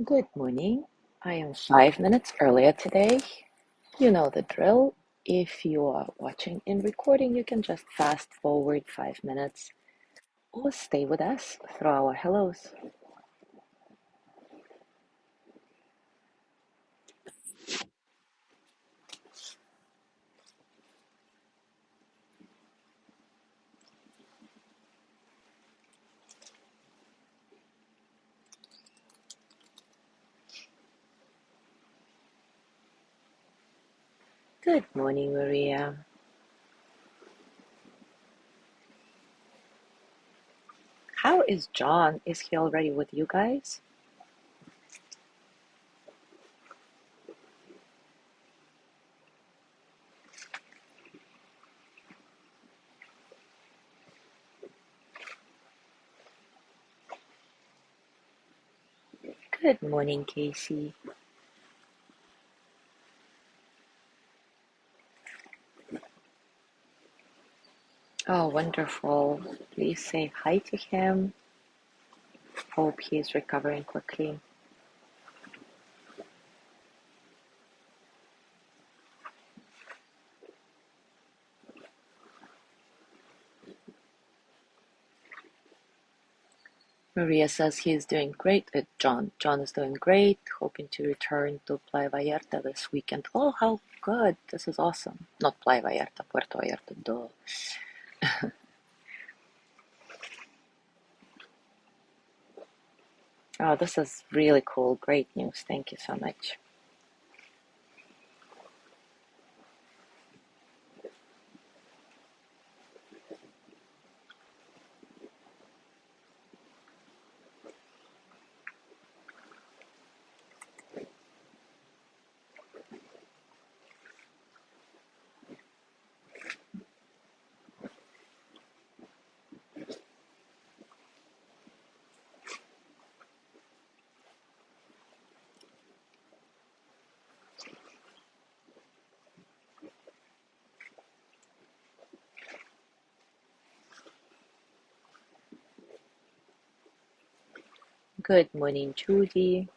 Good morning. I am 5 minutes earlier today. You know the drill. If you are watching in recording, you can just fast forward 5 minutes or stay with us through our hellos. Good morning, Maria. How is John? Is he already with you guys? Good morning, Casey. Oh, wonderful. Please say hi to him. Hope he's recovering quickly. Maria says he is doing great. John is doing great, hoping to return to Playa Vallarta this weekend. Oh, how good. This is awesome. Not Playa Vallarta, Puerto Vallarta, duh. Oh, this is really cool. Great news. Thank you so much. Good morning, Judy.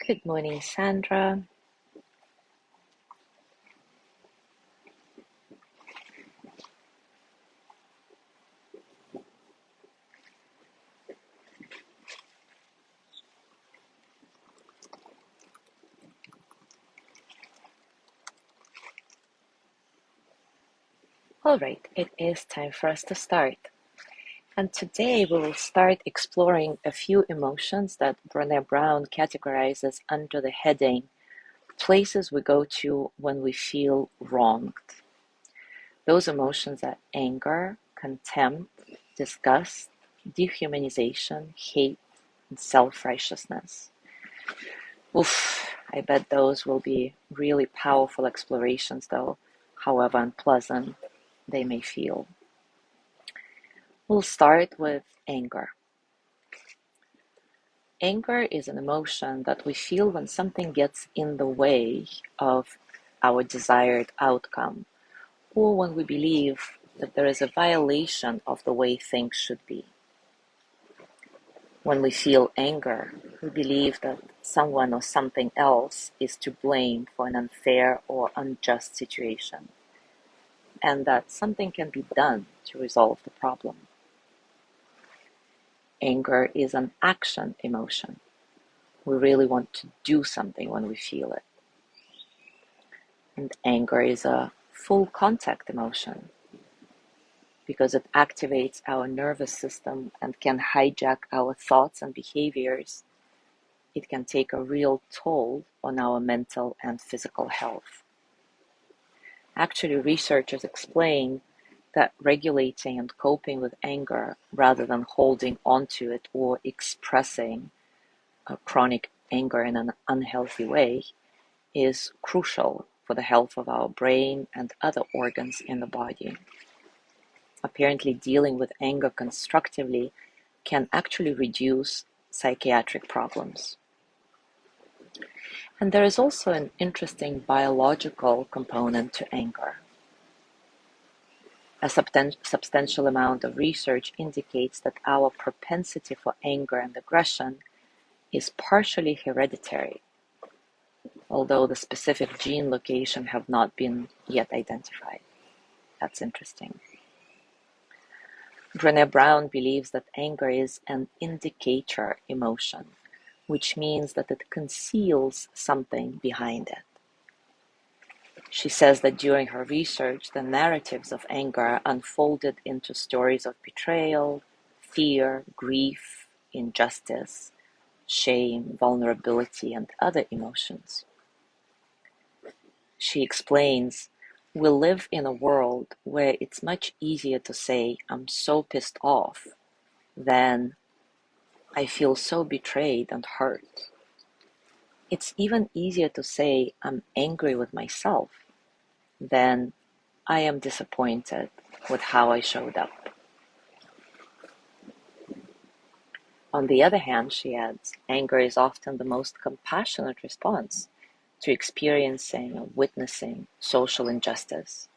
Good morning, Sandra. All right, it is time for us to start. And today we will start exploring a few emotions that Brené Brown categorizes under the heading places we go to when we feel wronged. Those emotions are anger, contempt, disgust, dehumanization, hate, and self-righteousness. Oof, I bet those will be really powerful explorations, though, however unpleasant they may feel. We'll start with anger. Anger is an emotion that we feel when something gets in the way of our desired outcome, or when we believe that there is a violation of the way things should be. When we feel anger, we believe that someone or something else is to blame for an unfair or unjust situation, and that something can be done to resolve the problem. Anger is an action emotion. We really want to do something when we feel it. And anger is a full contact emotion because it activates our nervous system and can hijack our thoughts and behaviors. It can take a real toll on our mental and physical health. Actually, researchers explain that regulating and coping with anger rather than holding onto it or expressing chronic anger in an unhealthy way is crucial for the health of our brain and other organs in the body. Apparently, dealing with anger constructively can actually reduce psychiatric problems. And there is also an interesting biological component to anger. A substantial amount of research indicates that our propensity for anger and aggression is partially hereditary, although the specific gene location have not been yet identified. That's interesting. Brené Brown believes that anger is an indicator emotion, which means that it conceals something behind it. She says that during her research, the narratives of anger unfolded into stories of betrayal, fear, grief, injustice, shame, vulnerability, and other emotions. She explains, we live in a world where it's much easier to say, I'm so pissed off, than I feel so betrayed and hurt. It's even easier to say, I'm angry with myself, than I am disappointed with how I showed up. On the other hand, she adds, anger is often the most compassionate response to experiencing or witnessing social injustice.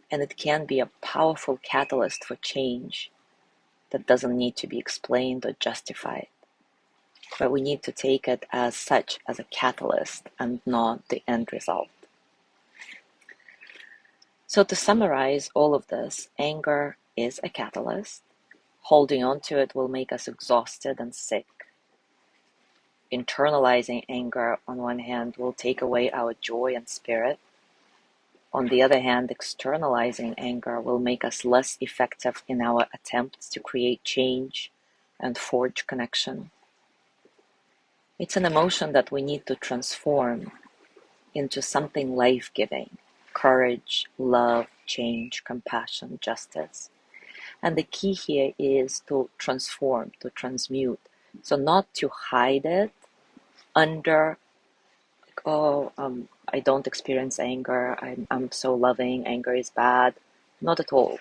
And it can be a powerful catalyst for change that doesn't need to be explained or justified. But we need to take it as such, as a catalyst, and not the end result. So to summarize all of this, anger is a catalyst. Holding on to it will make us exhausted and sick. Internalizing anger, on one hand, will take away our joy and spirit. On the other hand, externalizing anger will make us less effective in our attempts to create change and forge connection. It's an emotion that we need to transform into something life-giving: courage, love, change, compassion, justice. And the key here is to transform, to transmute. So not to hide it under, I don't experience anger, I'm so loving, anger is bad. Not at all.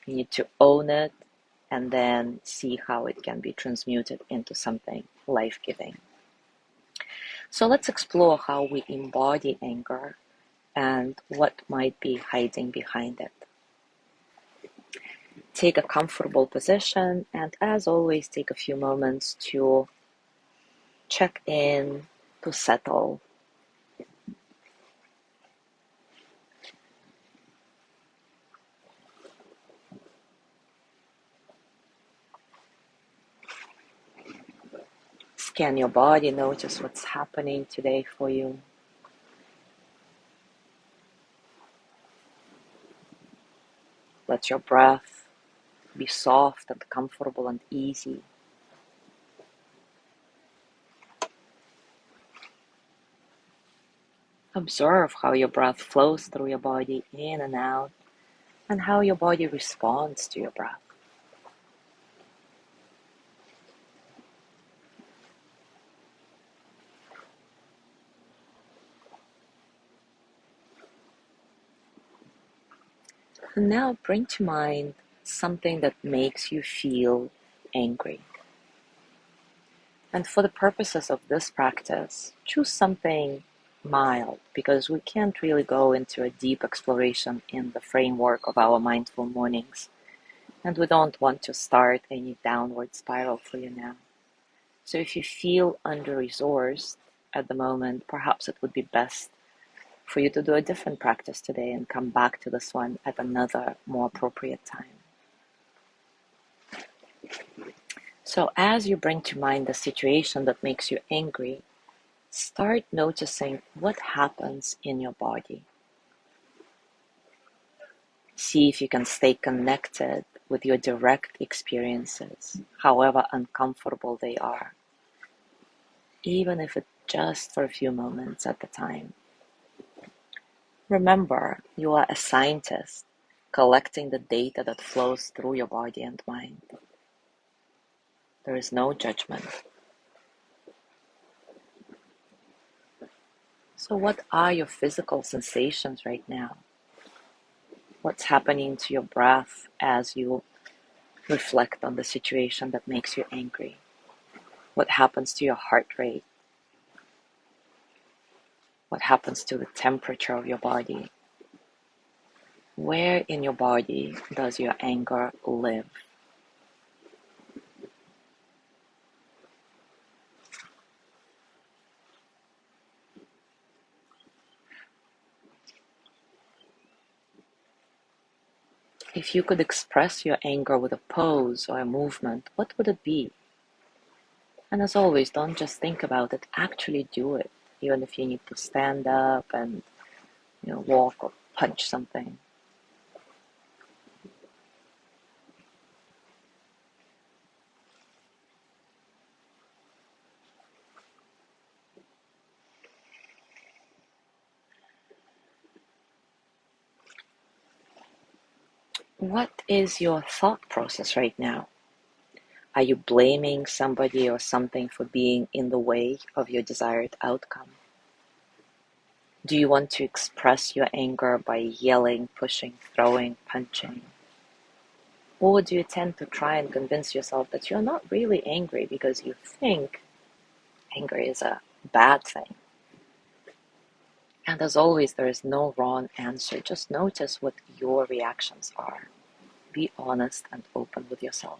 You need to own it and then see how it can be transmuted into something life-giving. So let's explore how we embody anger and what might be hiding behind it. Take a comfortable position, and as always, take a few moments to check in, to settle. Scan your body, notice what's happening today for you. Let your breath be soft and comfortable and easy. Observe how your breath flows through your body in and out, and how your body responds to your breath. And now bring to mind something that makes you feel angry. And for the purposes of this practice, choose something mild, because we can't really go into a deep exploration in the framework of our mindful mornings. And we don't want to start any downward spiral for you now. So if you feel under-resourced at the moment, perhaps it would be best for you to do a different practice today and come back to this one at another more appropriate time. So as you bring to mind the situation that makes you angry, start noticing what happens in your body. See if you can stay connected with your direct experiences, however uncomfortable they are, even if it's just for a few moments at a time. Remember, you are a scientist collecting the data that flows through your body and mind. There is no judgment. So what are your physical sensations right now? What's happening to your breath as you reflect on the situation that makes you angry? What happens to your heart rate? What happens to the temperature of your body? Where in your body does your anger live? If you could express your anger with a pose or a movement, what would it be? And as always, don't just think about it, actually do it, even if you need to stand up and walk or punch something. What is your thought process right now? Are you blaming somebody or something for being in the way of your desired outcome? Do you want to express your anger by yelling, pushing, throwing, punching? Or do you tend to try and convince yourself that you're not really angry because you think anger is a bad thing? And as always, there is no wrong answer. Just notice what your reactions are. Be honest and open with yourself.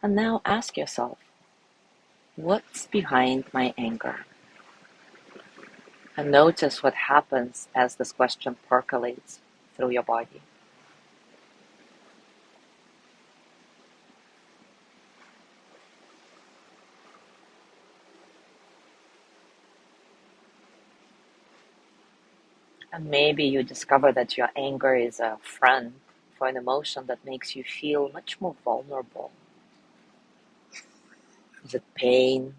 And now ask yourself, what's behind my anger? And notice what happens as this question percolates through your body. And maybe you discover that your anger is a friend for an emotion that makes you feel much more vulnerable. Is it pain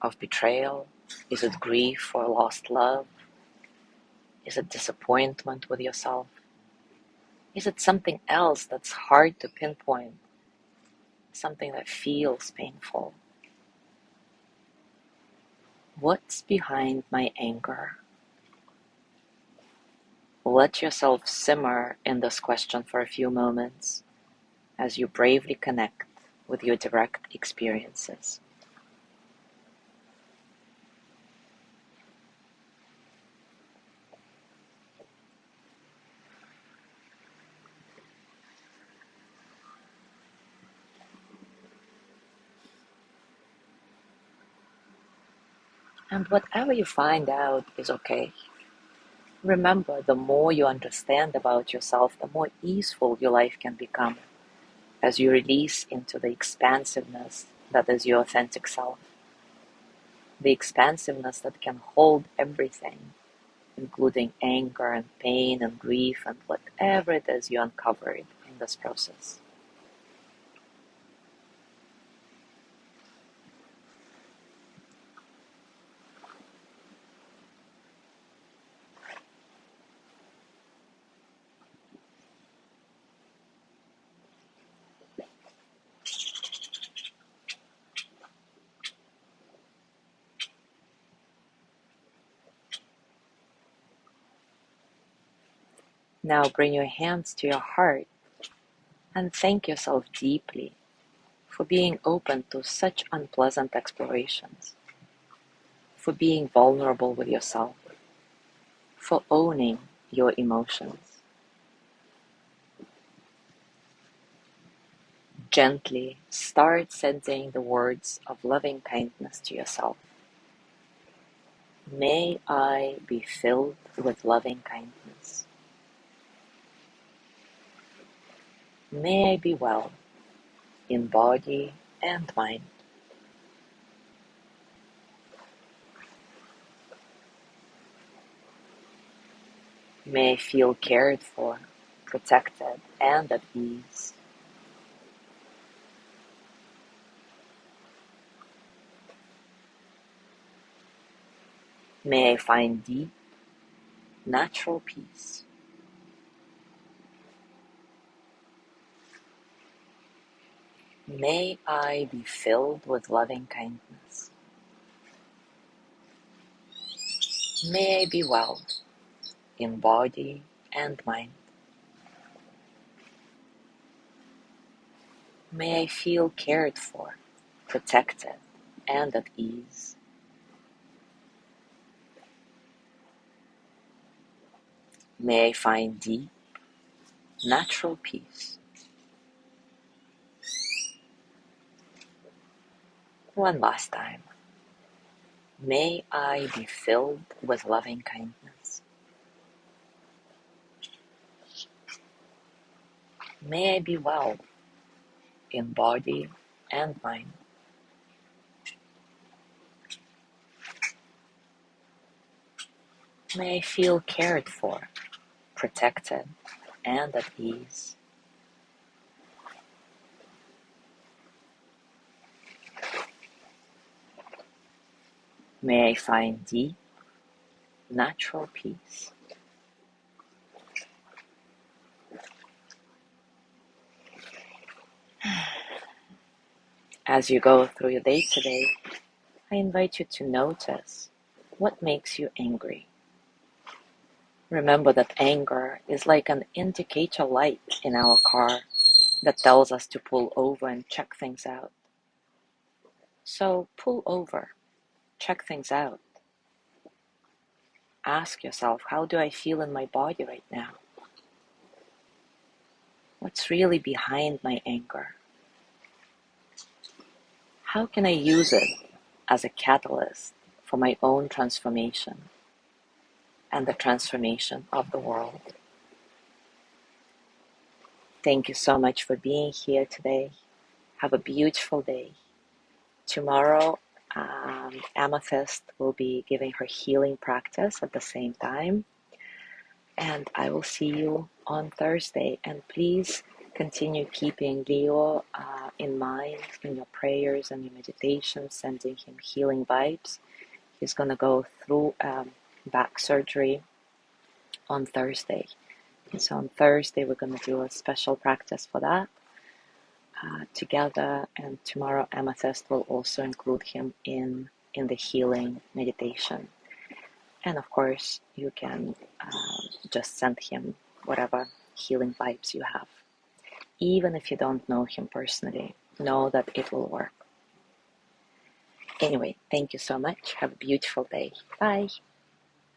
of betrayal? Is it grief for lost love? Is it disappointment with yourself? Is it something else that's hard to pinpoint? Something that feels painful? What's behind my anger? Let yourself simmer in this question for a few moments as you bravely connect with your direct experiences. And whatever you find out is okay. Remember, the more you understand about yourself, the more easeful your life can become as you release into the expansiveness that is your authentic self, the expansiveness that can hold everything, including anger and pain and grief and whatever it is you uncovered in this process. Now bring your hands to your heart and thank yourself deeply for being open to such unpleasant explorations, for being vulnerable with yourself, for owning your emotions. Gently start sending the words of loving kindness to yourself. May I be filled with loving kindness. May I be well in body and mind. May I feel cared for, protected, and at ease. May I find deep, natural peace. May I be filled with loving kindness. May I be well in body and mind. May I feel cared for, protected, and at ease. May I find deep, natural peace. One last time. May I be filled with loving kindness. May I be well in body and mind. May I feel cared for, protected, and at ease. May I find deep, natural peace. As you go through your day today, I invite you to notice what makes you angry. Remember that anger is like an indicator light in our car that tells us to pull over and check things out. So pull over, check things out. Ask yourself, how do I feel in my body right now? What's really behind my anger? How can I use it as a catalyst for my own transformation and the transformation of the world? Thank you so much for being here today. Have a beautiful day. Tomorrow, Amethyst will be giving her healing practice at the same time. And I will see you on Thursday. And please continue keeping Leo in mind in your prayers and your meditations, sending him healing vibes. He's going to go through back surgery on Thursday. And so on Thursday, we're going to do a special practice for that together. And tomorrow, Amethyst will also include him in the healing meditation. And of course, you can just send him whatever healing vibes you have. Even if you don't know him personally, know that it will work. Anyway, thank you so much. Have a beautiful day. Bye.